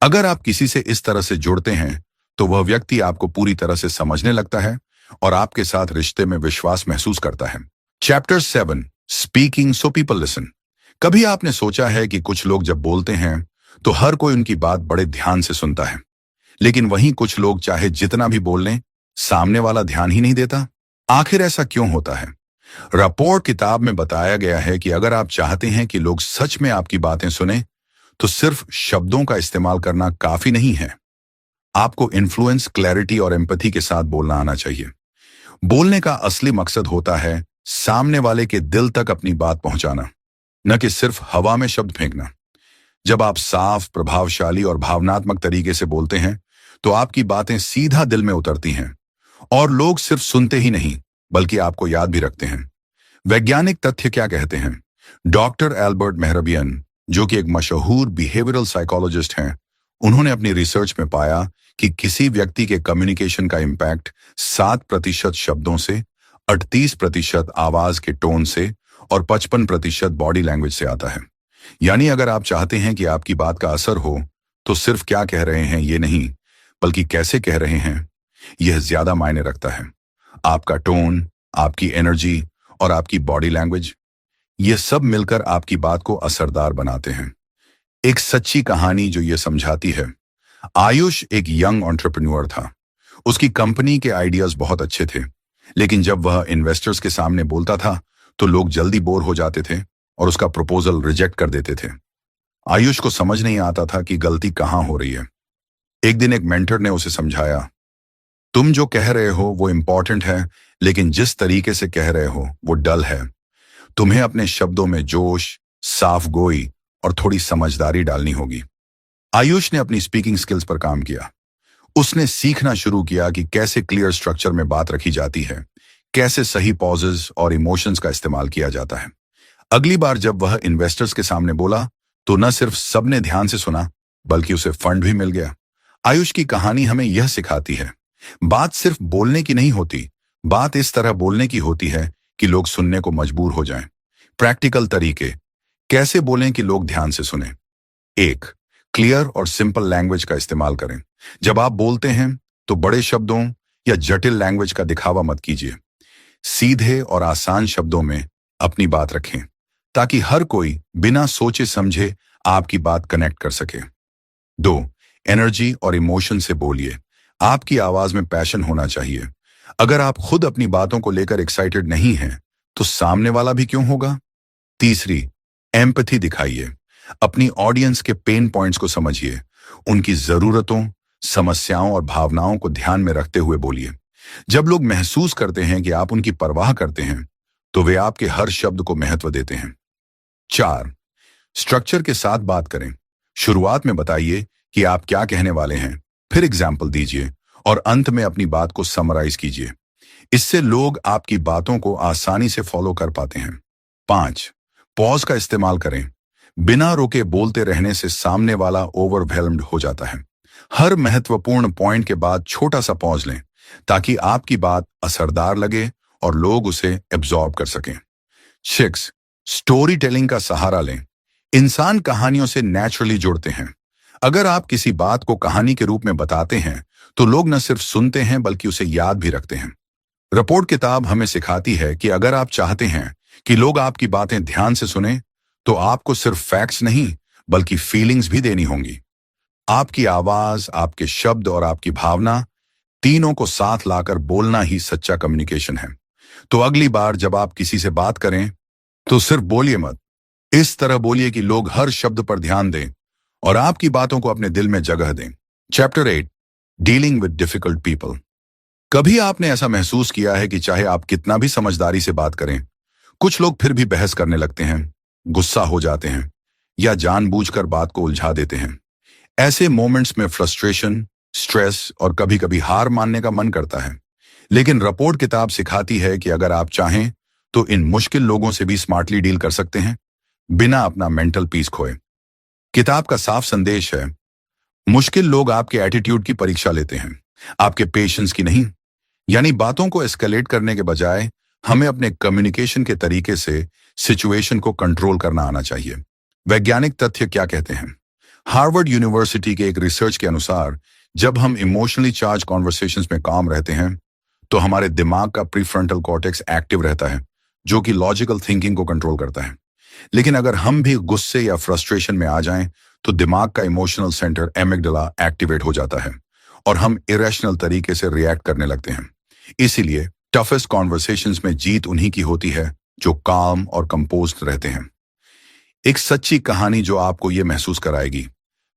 अगर आप किसी से इस तरह से जुड़ते हैं तो वह व्यक्ति आपको पूरी तरह से समझने लगता है और आपके साथ रिश्ते में विश्वास महसूस करता है। Chapter 7. Speaking so people listen. कभी आपने सोचा है कि कुछ लोग जब बोलते हैं तो हर कोई उनकी बात बड़े ध्यान से सुनता है, लेकिन वहीं कुछ लोग चाहे जितना भी बोल लें, सामने वाला ध्यान ही नहीं देता। आखिर ऐसा क्यों होता है? रिपोर्ट किताब में बताया गया है कि अगर आप चाहते हैं कि लोग सच में आपकी बातें सुने तो सिर्फ शब्दों का इस्तेमाल करना काफी नहीं है। आपको इन्फ्लुएंस, क्लैरिटी और एम्पैथी के साथ बोलना आना चाहिए। बोलने का असली मकसद होता है सामने वाले के दिल तक अपनी बात पहुंचाना, न कि सिर्फ हवा में शब्द फेंकना। जब आप साफ, प्रभावशाली और भावनात्मक तरीके से बोलते हैं तो आपकी बातें सीधा दिल में उतरती हैं और लोग सिर्फ सुनते ही नहीं बल्कि आपको याद भी रखते हैं। वैज्ञानिक तथ्य क्या कहते हैं? डॉक्टर एल्बर्ट मेहरबियन, जो कि एक मशहूर बिहेवियरल साइकोलॉजिस्ट हैं, उन्होंने अपनी रिसर्च में पाया कि किसी व्यक्ति के कम्युनिकेशन का इम्पैक्ट 7% शब्दों से, 38% आवाज के टोन से और 55% बॉडी लैंग्वेज से आता है। यानी अगर आप चाहते हैं कि आपकी बात का असर हो तो सिर्फ क्या कह रहे हैं ये नहीं, बल्कि कैसे कह रहे हैं यह ज्यादा मायने रखता है। आपका टोन, आपकी एनर्जी और आपकी बॉडी लैंग्वेज, ये सब मिलकर आपकी बात को असरदार बनाते हैं। एक सच्ची कहानी जो ये समझाती है। आयुष एक यंग एंटरप्रेन्योर था। उसकी कंपनी के आइडियाज बहुत अच्छे थे, लेकिन जब वह इन्वेस्टर्स के सामने बोलता था तो लोग जल्दी बोर हो जाते थे और उसका प्रपोजल रिजेक्ट कर देते थे। आयुष को समझ नहीं आता था कि गलती कहां हो रही है। एक दिन एक मेंटर ने उसे समझाया, तुम जो कह रहे हो वो इंपॉर्टेंट है, लेकिन जिस तरीके से कह रहे हो वो डल है। तुम्हें अपने शब्दों में जोश, साफ गोई और थोड़ी समझदारी डालनी होगी। आयुष ने अपनी स्पीकिंग स्किल्स पर काम किया। उसने सीखना शुरू किया कि कैसे क्लियर स्ट्रक्चर में बात रखी जाती है, कैसे सही पॉजेज और इमोशंस का इस्तेमाल किया जाता है। अगली बार जब वह इन्वेस्टर्स के सामने बोला तो न सिर्फ सबने ध्यान से सुना, बल्कि उसे फंड भी मिल गया। आयुष की कहानी हमें यह सिखाती है, बात सिर्फ बोलने की नहीं होती, बात इस तरह बोलने की होती है कि लोग सुनने को मजबूर हो जाएं। प्रैक्टिकल तरीके, कैसे बोलें कि लोग ध्यान से सुने। 1. क्लियर और सिंपल लैंग्वेज का इस्तेमाल करें। जब आप बोलते हैं तो बड़े शब्दों या जटिल लैंग्वेज का दिखावा मत कीजिए। सीधे और आसान शब्दों में अपनी बात रखें ताकि हर कोई बिना सोचे समझे आपकी बात कनेक्ट कर सके। 2. एनर्जी और इमोशन से बोलिए। आपकी आवाज में पैशन होना चाहिए। अगर आप खुद अपनी बातों को लेकर एक्साइटेड नहीं हैं तो सामने वाला भी क्यों होगा। तीसरी, एम्पैथी दिखाइए। अपनी ऑडियंस के पेन पॉइंट्स को समझिए, उनकी जरूरतों, समस्याओं और भावनाओं को ध्यान में रखते हुए बोलिए। जब लोग महसूस करते हैं कि आप उनकी परवाह करते हैं, तो वे आपके हर शब्द को महत्व देते हैं। 4, स्ट्रक्चर के साथ बात करें। शुरुआत में बताइए कि आप क्या कहने वाले हैं, फिर एग्जाम्पल दीजिए और अंत में अपनी बात को समराइज कीजिए। इससे लोग आपकी बातों को आसानी से फॉलो कर पाते हैं। 5, पॉज का इस्तेमाल करें। बिना रोके बोलते रहने से सामने वाला ओवरवेल्म्ड हो जाता है। हर महत्वपूर्ण पॉइंट के बाद छोटा सा पॉज लें, ताकि आपकी बात असरदार लगे और लोग उसे एब्जॉर्ब कर सकें। 6, स्टोरी टेलिंग का सहारा लें। इंसान कहानियों से नेचुरली जुड़ते हैं। अगर आप किसी बात को कहानी के रूप में बताते हैं, तो लोग न सिर्फ सुनते हैं बल्कि उसे याद भी रखते हैं। रिपोर्ट किताब हमें सिखाती है कि अगर आप चाहते हैं कि लोग आपकी बातें ध्यान से सुने, तो आपको सिर्फ फैक्ट्स नहीं बल्कि फीलिंग्स भी देनी होंगी। आपकी आवाज, आपके शब्द और आपकी भावना, तीनों को साथ लाकर बोलना ही सच्चा कम्युनिकेशन है। तो अगली बार जब आप किसी से बात करें, तो सिर्फ बोलिए मत, इस तरह बोलिए कि लोग हर शब्द पर ध्यान दें और आपकी बातों को अपने दिल में जगह दें। Chapter 8, dealing with difficult people. कभी आपने ऐसा महसूस किया है कि चाहे आप कितना भी समझदारी से बात करें, कुछ लोग फिर भी बहस करने लगते हैं, गुस्सा हो जाते हैं या जानबूझकर बात को उलझा देते हैं। ऐसे मोमेंट्स में फ्रस्ट्रेशन, स्ट्रेस और कभी कभी हार मानने का मन करता है। लेकिन रिपोर्ट किताब सिखाती है कि अगर आप चाहें तो इन मुश्किल लोगों से भी स्मार्टली डील कर सकते हैं, बिना अपना मेंटल पीस खोए। किताब का साफ संदेश है, मुश्किल लोग आपके एटीट्यूड की परीक्षा लेते हैं, आपके पेशेंस की नहीं। यानी बातों को एस्केलेट करने के बजाय हमें अपने कम्युनिकेशन के तरीके से सिचुएशन को कंट्रोल करना आना चाहिए। वैज्ञानिक तथ्य क्या कहते हैं? हार्वर्ड यूनिवर्सिटी के एक रिसर्च के अनुसार, जब हम इमोशनली चार्ज कॉन्वर्सेशंस में काम रहते हैं, तो हमारे दिमाग का प्रीफ्रंटल कॉर्टेक्स एक्टिव रहता है, जो कि लॉजिकल थिंकिंग को कंट्रोल करता है। लेकिन अगर हम भी गुस्से या फ्रस्ट्रेशन में आ जाएं, तो दिमाग का इमोशनल सेंटर एमिगडाला एक्टिवेट हो जाता है और हम इरेशनल तरीके से रिएक्ट करने लगते हैं। इसीलिए टफेस्ट कॉन्वर्सेशंस में जीत उन्हीं की होती है जो काम और कंपोज्ड रहते हैं। एक सच्ची कहानी जो आपको यह महसूस कराएगी।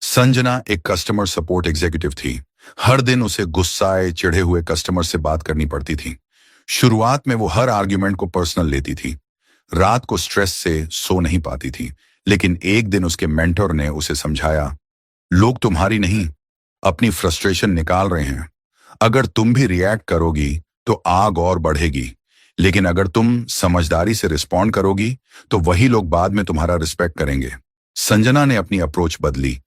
संजना एक कस्टमर सपोर्ट एग्जीक्यूटिव थी। हर दिन उसे गुस्साए, चिढ़े हुए कस्टमर से बात करनी पड़ती थी। शुरुआत में वो हर आर्ग्यूमेंट को पर्सनल लेती थी, रात को स्ट्रेस से सो नहीं पाती थी। लेकिन एक दिन उसके मेंटर ने उसे समझाया, लोग तुम्हारी नहीं, अपनी फ्रस्ट्रेशन निकाल रहे हैं। अगर तुम भी रिएक्ट करोगी तो आग और बढ़ेगी, लेकिन अगर तुम समझदारी से रिस्पॉन्ड करोगी तो वही लोग बाद में तुम्हारा रिस्पेक्ट करेंगे। संजना ने अपनी अप्रोच बदली।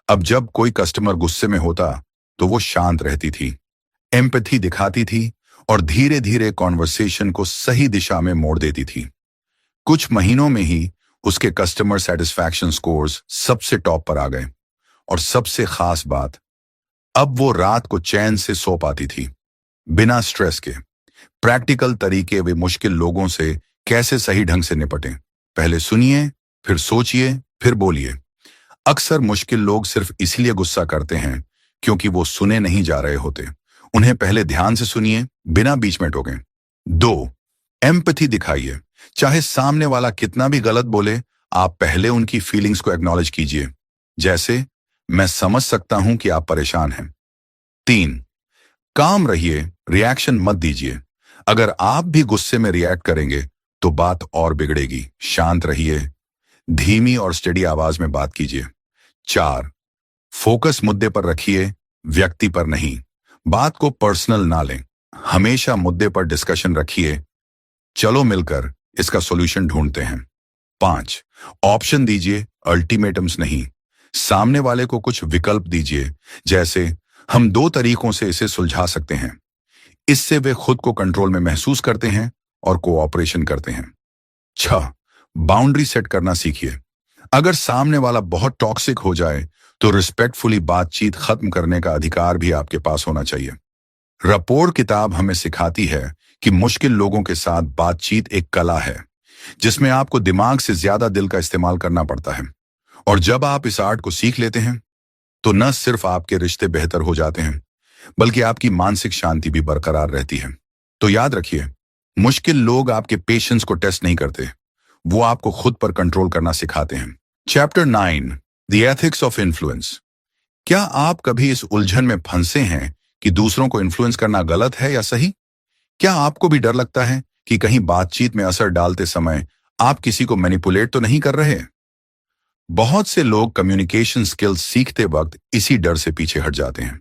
अब जब कोई कस्टमर गुस्से में होता तो वो शांत रहती थी, एम्पैथी दिखाती थी और धीरे धीरे कॉन्वर्सेशन को सही दिशा में मोड़ देती थी। कुछ महीनों में ही उसके कस्टमर सेटिस्फैक्शन स्कोर्स सबसे टॉप पर आ गए। और सबसे खास बात, अब वो रात को चैन से सो पाती थी, बिना स्ट्रेस के। प्रैक्टिकल तरीके वे मुश्किल लोगों से कैसे सही ढंग से निपटें। पहले सुनिए, फिर सोचिए, फिर बोलिए। अक्सर मुश्किल लोग सिर्फ इसलिए गुस्सा करते हैं क्योंकि वो सुने नहीं जा रहे होते। उन्हें पहले ध्यान से सुनिए, बिना बीच में टोकें। 2, एम्पैथी दिखाइए। चाहे सामने वाला कितना भी गलत बोले, आप पहले उनकी फीलिंग्स को एक्नॉलेज कीजिए। जैसे, मैं समझ सकता हूं कि आप परेशान हैं। 3, काम रहिए, रिएक्शन मत दीजिए। अगर आप भी गुस्से में रिएक्ट करेंगे तो बात और बिगड़ेगी। शांत रहिए, धीमी और स्टेडी आवाज में बात कीजिए। 4, फोकस मुद्दे पर रखिए, व्यक्ति पर नहीं। बात को पर्सनल ना लें, हमेशा मुद्दे पर डिस्कशन रखिए। चलो मिलकर इसका सॉल्यूशन ढूंढते हैं। 5, ऑप्शन दीजिए, अल्टीमेटम्स नहीं। सामने वाले को कुछ विकल्प दीजिए, जैसे हम 2 तरीकों से इसे सुलझा सकते हैं। इससे वे खुद को कंट्रोल में महसूस करते हैं और कोऑपरेशन करते हैं। 6, बाउंड्री सेट करना सीखिए। अगर सामने वाला बहुत टॉक्सिक हो जाए तो रिस्पेक्टफुली बातचीत खत्म करने का अधिकार भी आपके पास होना चाहिए। रिपोर्ट किताब हमें सिखाती है कि मुश्किल लोगों के साथ बातचीत एक कला है, जिसमें आपको दिमाग से ज्यादा दिल का इस्तेमाल करना पड़ता है। और जब आप इस आर्ट को सीख लेते हैं, तो न सिर्फ आपके रिश्ते बेहतर हो जाते हैं, बल्कि आपकी मानसिक शांति भी बरकरार रहती है। तो याद रखिए, मुश्किल लोग आपके पेशेंस को टेस्ट नहीं करते, वो आपको खुद पर कंट्रोल करना सिखाते हैं। Chapter 9, the ethics of influence. क्या आप कभी इस उलझन में फंसे हैं कि दूसरों को इन्फ्लुएंस करना गलत है या सही? क्या आपको भी डर लगता है कि कहीं बातचीत में असर डालते समय आप किसी को मैनिपुलेट तो नहीं कर रहे? बहुत से लोग कम्युनिकेशन स्किल्स सीखते वक्त इसी डर से पीछे हट जाते हैं,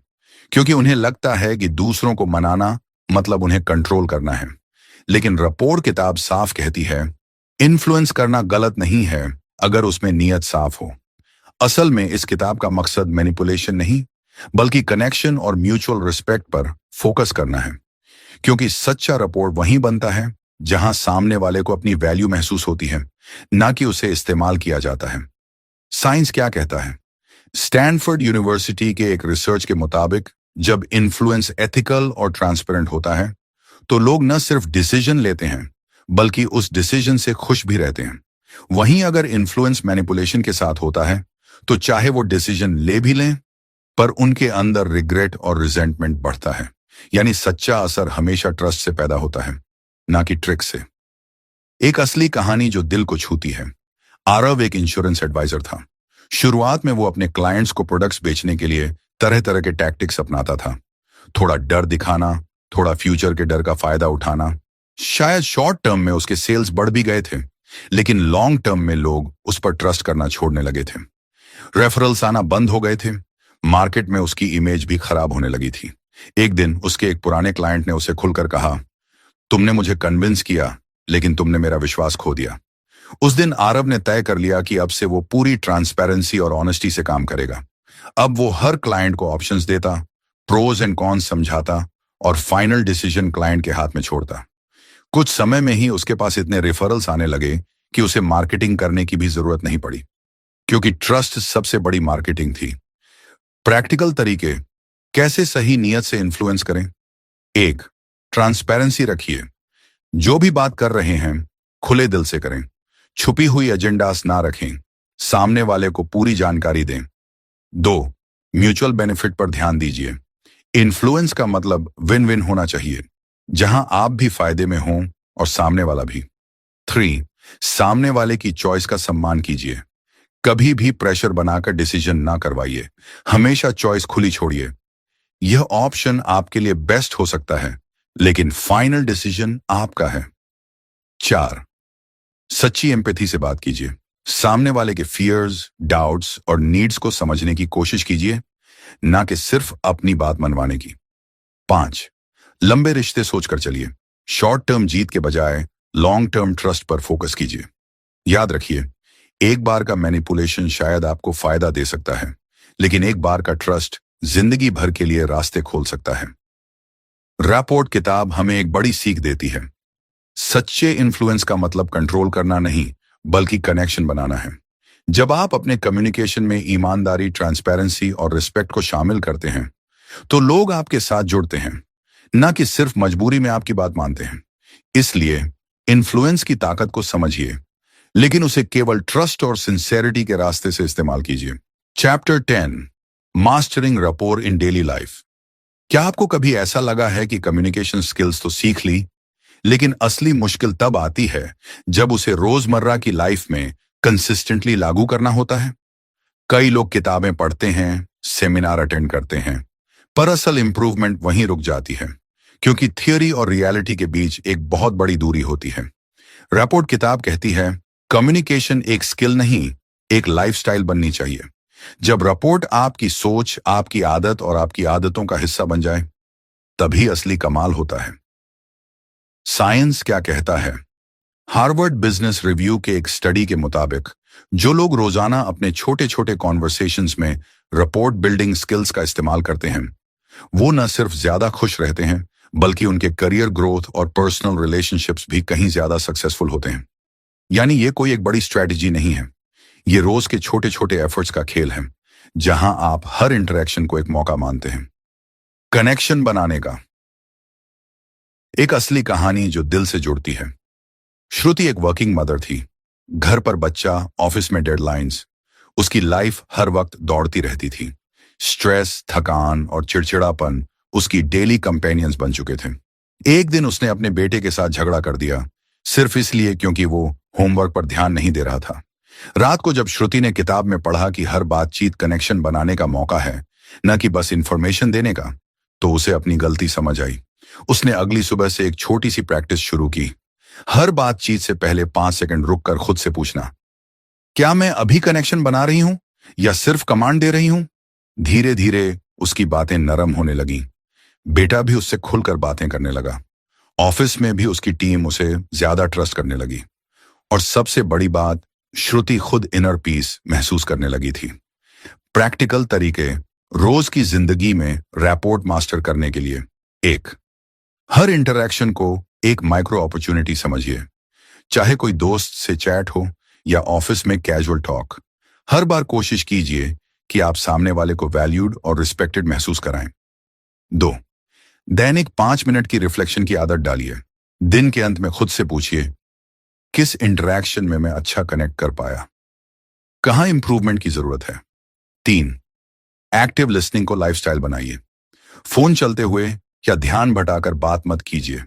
क्योंकि उन्हें लगता है कि दूसरों को मनाना मतलब उन्हें कंट्रोल करना है। लेकिन रपोर किताब साफ कहती है, इन्फ्लुएंस करना गलत नहीं है अगर उसमें नीयत साफ हो। असल में इस किताब का मकसद मैनिपुलेशन नहीं, बल्कि कनेक्शन और म्यूचुअल रिस्पेक्ट पर फोकस करना है, क्योंकि सच्चा रपोर वहीं बनता है जहां सामने वाले को अपनी वैल्यू महसूस होती है, ना कि उसे इस्तेमाल किया जाता है। साइंस क्या कहता है? स्टैनफोर्ड यूनिवर्सिटी के एक रिसर्च के मुताबिक जब इन्फ्लुएंस एथिकल और ट्रांसपेरेंट होता है तो लोग न सिर्फ डिसीजन लेते हैं बल्कि उस डिसीजन से खुश भी रहते हैं। वहीं अगर इन्फ्लुएंस मैनिपुलेशन के साथ होता है तो चाहे वो डिसीजन ले भी लें, पर उनके अंदर रिग्रेट और रिजेंटमेंट बढ़ता है। यानी सच्चा असर हमेशा ट्रस्ट से पैदा होता है, ना कि ट्रिक से। एक असली कहानी जो दिल को छूती है। आरव एक इंश्योरेंस एडवाइजर था। शुरुआत में वो अपने क्लाइंट्स को प्रोडक्ट्स बेचने के लिए तरह तरह के टैक्टिक्स अपनाता था। थोड़ा डर दिखाना, थोड़ा फ्यूचर के डर का फायदा उठाना। शायद शॉर्ट टर्म में उसके सेल्स बढ़ भी गए थे, लेकिन लॉन्ग टर्म में लोग उस पर ट्रस्ट करना छोड़ने लगे थे। रेफरल्स आना बंद हो गए थे। मार्केट में उसकी इमेज भी खराब होने लगी थी। एक दिन उसके एक पुराने क्लाइंट ने उसे खुलकर कहा, तुमने मुझे कन्विंस किया, लेकिन तुमने मेरा विश्वास खो दिया। उस दिन आरव ने तय कर लिया कि अब से वो पूरी ट्रांसपेरेंसी और ऑनेस्टी से काम करेगा। अब वो हर क्लाइंट को ऑप्शंस देता, प्रोज एंड कॉन्स समझाता और फाइनल डिसीजन क्लाइंट के हाथ में छोड़ता। कुछ समय में ही उसके पास इतने रेफरल्स आने लगे कि उसे मार्केटिंग करने की भी जरूरत नहीं पड़ी, क्योंकि ट्रस्ट सबसे बड़ी मार्केटिंग थी। प्रैक्टिकल तरीके कैसे सही नियत से इन्फ्लुएंस करें? 1, ट्रांसपेरेंसी रखिए। जो भी बात कर रहे हैं खुले दिल से करें। छुपी हुई एजेंडास ना रखें। सामने वाले को पूरी जानकारी दें। 2, म्यूचुअल बेनिफिट पर ध्यान दीजिए। इन्फ्लुएंस का मतलब विन विन होना चाहिए, जहां आप भी फायदे में हों और सामने वाला भी। 3, सामने वाले की चॉइस का सम्मान कीजिए। कभी भी प्रेशर बनाकर डिसीजन ना करवाइए। हमेशा चॉइस खुली छोड़िए। यह ऑप्शन आपके लिए बेस्ट हो सकता है, लेकिन फाइनल डिसीजन आपका है। 4, सच्ची एम्पैथी से बात कीजिए। सामने वाले के फियर्स, डाउट्स और नीड्स को समझने की कोशिश कीजिए, ना कि सिर्फ अपनी बात मनवाने की। 5, लंबे रिश्ते सोचकर चलिए। शॉर्ट टर्म जीत के बजाय लॉन्ग टर्म ट्रस्ट पर फोकस कीजिए। याद रखिए, एक बार का मैनिपुलेशन शायद आपको फायदा दे सकता है, लेकिन एक बार का ट्रस्ट जिंदगी भर के लिए रास्ते खोल सकता है। रैपोर्ट किताब हमें एक बड़ी सीख देती है। सच्चे इन्फ्लुएंस का मतलब कंट्रोल करना नहीं, बल्कि कनेक्शन बनाना है। जब आप अपने कम्युनिकेशन में ईमानदारी, ट्रांसपेरेंसी और रिस्पेक्ट को शामिल करते हैं, तो लोग आपके साथ जुड़ते हैं, ना कि सिर्फ मजबूरी में आपकी बात मानते हैं। इसलिए इन्फ्लुएंस की ताकत को समझिए, लेकिन उसे केवल ट्रस्ट और सिंसेरिटी के रास्ते से इस्तेमाल कीजिए। चैप्टर 10, मास्टरिंग रपोर इन डेली लाइफ। क्या आपको कभी ऐसा लगा है कि कम्युनिकेशन स्किल्स तो सीख ली, लेकिन असली मुश्किल तब आती है जब उसे रोजमर्रा की लाइफ में कंसिस्टेंटली लागू करना होता है? कई लोग किताबें पढ़ते हैं, सेमिनार अटेंड करते हैं, पर असल इंप्रूवमेंट वहीं रुक जाती है, क्योंकि थियोरी और रियलिटी के बीच एक बहुत बड़ी दूरी होती है। रैपोर्ट किताब कहती है, कम्युनिकेशन एक स्किल नहीं, एक लाइफस्टाइल बननी चाहिए। जब रपोर्ट आपकी सोच, आपकी आदत और आपकी आदतों का हिस्सा बन जाए, तभी असली कमाल होता है। साइंस क्या कहता है? हार्वर्ड बिजनेस रिव्यू के एक स्टडी के मुताबिक जो लोग रोजाना अपने छोटे छोटे कॉन्वर्सेशंस में रपोर्ट बिल्डिंग स्किल्स का इस्तेमाल करते हैं, वो न सिर्फ ज्यादा खुश रहते हैं, बल्कि उनके करियर ग्रोथ और पर्सनल रिलेशनशिप्स भी कहीं ज्यादा सक्सेसफुल होते हैं। यानी ये कोई एक बड़ी स्ट्रैटेजी नहीं है, ये रोज के छोटे छोटे एफर्ट्स का खेल है, जहां आप हर इंटरेक्शन को एक मौका मानते हैं। कनेक्शन बनाने का एक असली कहानी जो दिल से जुड़ती है। श्रुति एक वर्किंग मदर थी। घर पर बच्चा, ऑफिस में डेडलाइंस, उसकी लाइफ हर वक्त दौड़ती रहती थी। स्ट्रेस, थकान और चिड़चिड़ापन उसकी डेली कंपेनियंस बन चुके थे। एक दिन उसने अपने बेटे के साथ झगड़ा कर दिया, सिर्फ इसलिए क्योंकि वो होमवर्क पर ध्यान नहीं दे रहा था। रात को जब श्रुति ने किताब में पढ़ा कि हर बातचीत कनेक्शन बनाने का मौका है, न कि बस इंफॉर्मेशन देने का, तो उसे अपनी गलती समझ आई। उसने अगली सुबह से एक छोटी सी प्रैक्टिस शुरू की। हर बातचीत से पहले 5 सेकंड रुककर खुद से पूछना, क्या मैं अभी कनेक्शन बना रही हूं या सिर्फ कमांड दे रही हूं? धीरे धीरे उसकी बातें नरम होने लगी। बेटा भी उससे खुलकर बातें करने लगा। ऑफिस में भी उसकी टीम उसे ज्यादा ट्रस्ट करने लगी। और सबसे बड़ी बात, श्रुति खुद इनर पीस महसूस करने लगी थी। प्रैक्टिकल तरीके रोज की जिंदगी में रैपोर्ट मास्टर करने के लिए। 1, हर इंटरैक्शन को एक माइक्रो अपॉर्चुनिटी समझिए। चाहे कोई दोस्त से चैट हो या ऑफिस में कैजुअल टॉक, हर बार कोशिश कीजिए कि आप सामने वाले को वैल्यूड और रिस्पेक्टेड महसूस कराएं। 2, दैनिक 5 मिनट की रिफ्लेक्शन की आदत डालिए। दिन के अंत में खुद से पूछिए, किस इंटरैक्शन में मैं अच्छा कनेक्ट कर पाया, कहां इंप्रूवमेंट की जरूरत है। 3, एक्टिव लिसनिंग को लाइफस्टाइल बनाइए। फोन चलते हुए या ध्यान भटाकर बात मत कीजिए।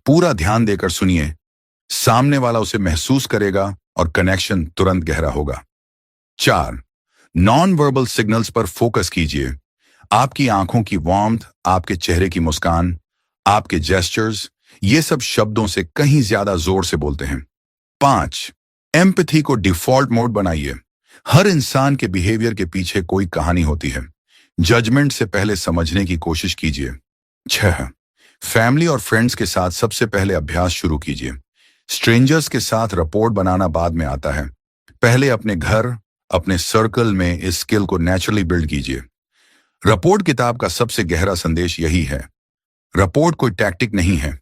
पूरा ध्यान देकर सुनिए। सामने वाला उसे महसूस करेगा और कनेक्शन तुरंत गहरा होगा। 4, नॉन वर्बल सिग्नल्स पर फोकस कीजिए। आपकी आंखों की वार्मथ, आपके चेहरे की मुस्कान, आपके जेस्चर्स, ये सब शब्दों से कहीं ज्यादा जोर से बोलते हैं। 5, एम्पैथी को डिफॉल्ट मोड बनाइए। हर इंसान के बिहेवियर के पीछे कोई कहानी होती है। जजमेंट से पहले समझने की कोशिश कीजिए। 6, फैमिली और फ्रेंड्स के साथ सबसे पहले अभ्यास शुरू कीजिए। स्ट्रेंजर्स के साथ रिपोर्ट बनाना बाद में आता है। पहले अपने घर, अपने सर्कल में इस स्किल को नेचुरली बिल्ड कीजिए। रिपोर्ट किताब का सबसे गहरा संदेश यही है। रिपोर्ट कोई टैक्टिक नहीं है,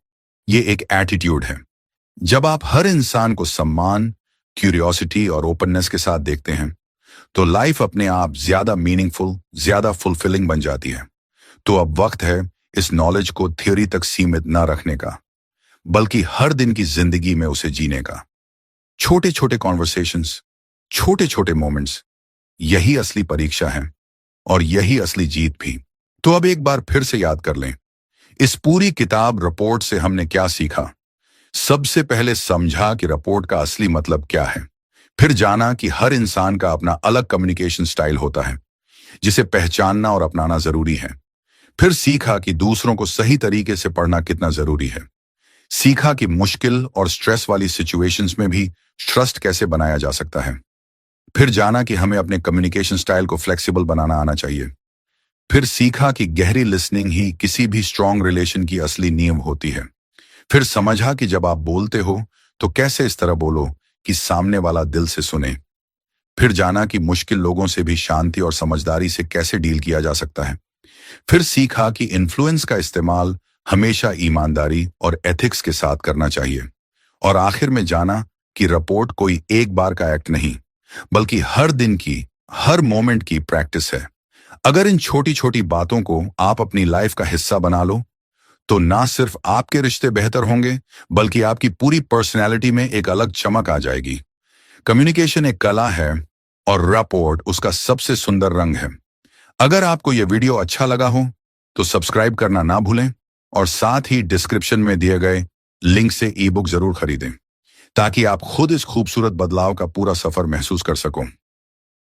ये एक एटीट्यूड है। जब आप हर इंसान को सम्मान, क्यूरियोसिटी और ओपननेस के साथ देखते हैं, तो लाइफ अपने आप ज्यादा मीनिंगफुल, ज्यादा फुलफिलिंग बन जाती है। तो अब वक्त है इस नॉलेज को थ्योरी तक सीमित ना रखने का, बल्कि हर दिन की जिंदगी में उसे जीने का। छोटे छोटे कॉन्वर्सेशंस, छोटे छोटे मोमेंट्स, यही असली परीक्षा है और यही असली जीत भी। तो अब एक बार फिर से याद कर लें, इस पूरी किताब रिपोर्ट से हमने क्या सीखा। सबसे पहले समझा कि रिपोर्ट का असली मतलब क्या है। फिर जाना कि हर इंसान का अपना अलग कम्युनिकेशन स्टाइल होता है, जिसे पहचानना और अपनाना जरूरी है। फिर सीखा कि दूसरों को सही तरीके से पढ़ना कितना जरूरी है। सीखा कि मुश्किल और स्ट्रेस वाली सिचुएशंस में भी ट्रस्ट कैसे बनाया जा सकता है। फिर जाना कि हमें अपने कम्युनिकेशन स्टाइल को फ्लेक्सिबल बनाना आना चाहिए। फिर सीखा कि गहरी लिसनिंग ही किसी भी स्ट्रांग रिलेशन की असली नींव होती है। फिर समझा कि जब आप बोलते हो तो कैसे इस तरह बोलो कि सामने वाला दिल से सुने। फिर जाना कि मुश्किल लोगों से भी शांति और समझदारी से कैसे डील किया जा सकता है। फिर सीखा कि इन्फ्लुएंस का इस्तेमाल हमेशा ईमानदारी और एथिक्स के साथ करना चाहिए। और आखिर में जाना कि रिपोर्ट कोई एक बार का एक्ट नहीं, बल्कि हर दिन की, हर मोमेंट की प्रैक्टिस है। अगर इन छोटी छोटी बातों को आप अपनी लाइफ का हिस्सा बना लो, तो ना सिर्फ आपके रिश्ते बेहतर होंगे, बल्कि आपकी पूरी पर्सनैलिटी में एक अलग चमक आ जाएगी। कम्युनिकेशन एक कला है और रिपोर्ट उसका सबसे सुंदर रंग है। अगर आपको यह वीडियो अच्छा लगा हो तो सब्सक्राइब करना ना भूलें और साथ ही डिस्क्रिप्शन में दिए गए लिंक से ई बुक जरूर खरीदें, ताकि आप खुद इस खूबसूरत बदलाव का पूरा सफर महसूस कर सको।